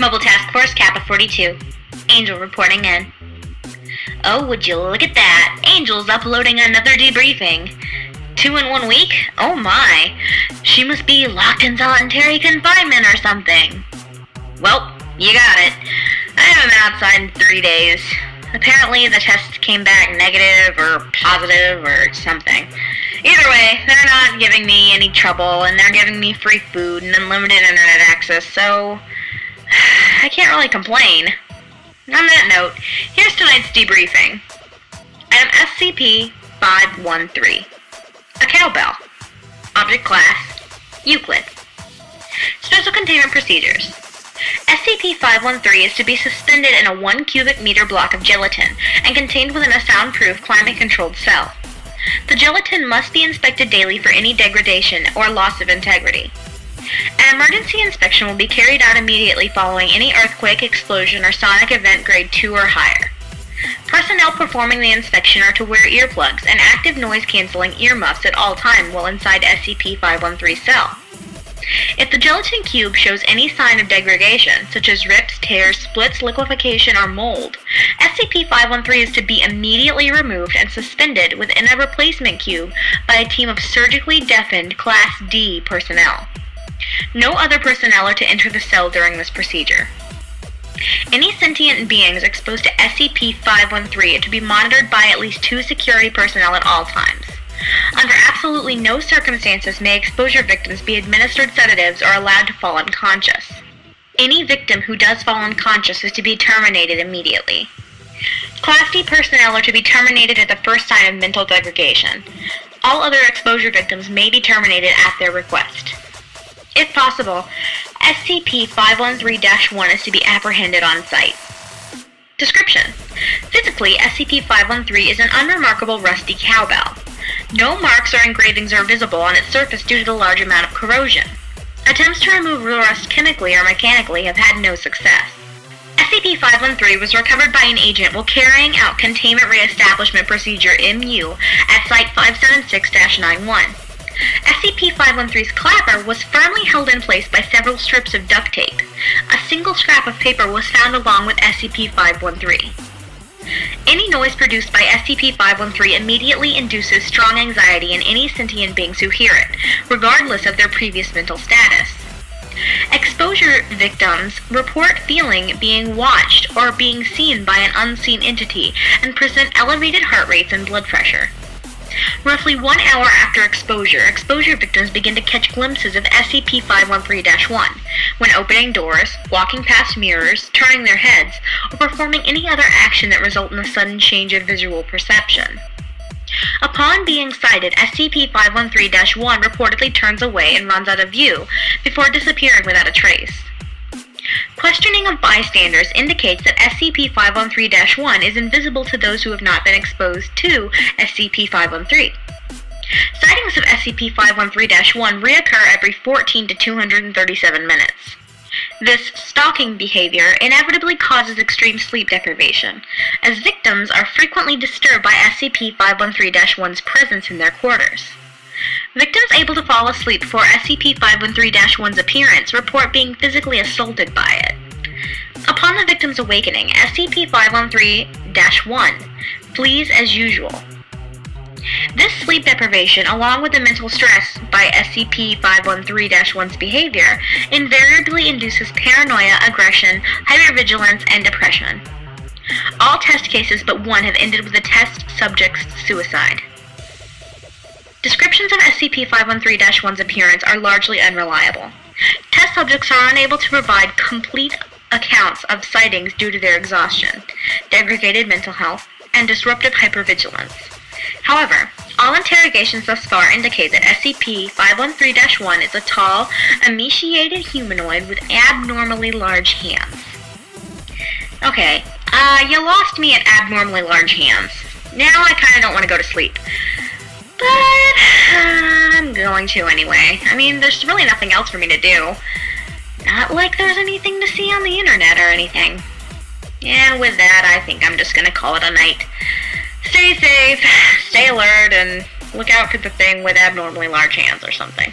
Mobile Task Force Kappa 42. Angel reporting in. Oh, would you look at that? Angel's uploading another debriefing. 2 in 1 week? Oh my. She must be locked in solitary confinement or something. Well, you got it. I haven't been outside in 3 days. Apparently the test came back negative or positive or something. Either way, they're not giving me any trouble, and they're giving me free food and unlimited internet access, so I can't really complain. On that note, here's tonight's debriefing. Item SCP-513. A Cowbell. Object Class Euclid. Special Containment Procedures. SCP-513 is to be suspended in a 1 cubic meter block of gelatin and contained within a soundproof, climate-controlled cell. The gelatin must be inspected daily for any degradation or loss of integrity. An emergency inspection will be carried out immediately following any earthquake, explosion, or sonic event grade 2 or higher. Personnel performing the inspection are to wear earplugs and active noise-canceling earmuffs at all times while inside SCP-513's cell. If the gelatin cube shows any sign of degradation, such as rips, tears, splits, liquefaction, or mold, SCP-513 is to be immediately removed and suspended within a replacement cube by a team of surgically deafened Class D personnel. No other personnel are to enter the cell during this procedure. Any sentient beings exposed to SCP-513 are to be monitored by at least 2 security personnel at all times. Under absolutely no circumstances may exposure victims be administered sedatives or allowed to fall unconscious. Any victim who does fall unconscious is to be terminated immediately. Class D personnel are to be terminated at the first sign of mental degradation. All other exposure victims may be terminated at their request. If possible, SCP-513-1 is to be apprehended on site. Description: physically, SCP-513 is an unremarkable rusty cowbell. No marks or engravings are visible on its surface due to the large amount of corrosion. Attempts to remove the rust chemically or mechanically have had no success. SCP-513 was recovered by an agent while carrying out Containment Reestablishment Procedure MU at Site 576-91. SCP-513's clapper was firmly held in place by several strips of duct tape. A single scrap of paper was found along with SCP-513. Any noise produced by SCP-513 immediately induces strong anxiety in any sentient beings who hear it, regardless of their previous mental status. Exposure victims report feeling being watched or being seen by an unseen entity and present elevated heart rates and blood pressure. Roughly 1 hour after exposure victims begin to catch glimpses of SCP-513-1 when opening doors, walking past mirrors, turning their heads, or performing any other action that result in a sudden change of visual perception. Upon being sighted, SCP-513-1 reportedly turns away and runs out of view before disappearing without a trace. Questioning of bystanders indicates that SCP-513-1 is invisible to those who have not been exposed to SCP-513. Sightings of SCP-513-1 reoccur every 14 to 237 minutes. This stalking behavior inevitably causes extreme sleep deprivation, as victims are frequently disturbed by SCP-513-1's presence in their quarters. Victims able to fall asleep before SCP-513-1's appearance report being physically assaulted by it. Upon the victim's awakening, SCP-513-1 flees as usual. This sleep deprivation, along with the mental stress by SCP-513-1's behavior, invariably induces paranoia, aggression, hypervigilance, and depression. All test cases but one have ended with the test subject's suicide. Descriptions of SCP-513-1's appearance are largely unreliable. Test subjects are unable to provide complete accounts of sightings due to their exhaustion, degraded mental health, and disruptive hypervigilance. However, all interrogations thus far indicate that SCP-513-1 is a tall, emaciated humanoid with abnormally large hands. Okay, you lost me at abnormally large hands. Now I kinda don't want to go to sleep. But I'm going to anyway. I mean, there's really nothing else for me to do. Not like there's anything to see on the internet or anything. And with that, I think I'm just gonna call it a night. Stay safe, stay alert, and look out for the thing with abnormally large hands or something.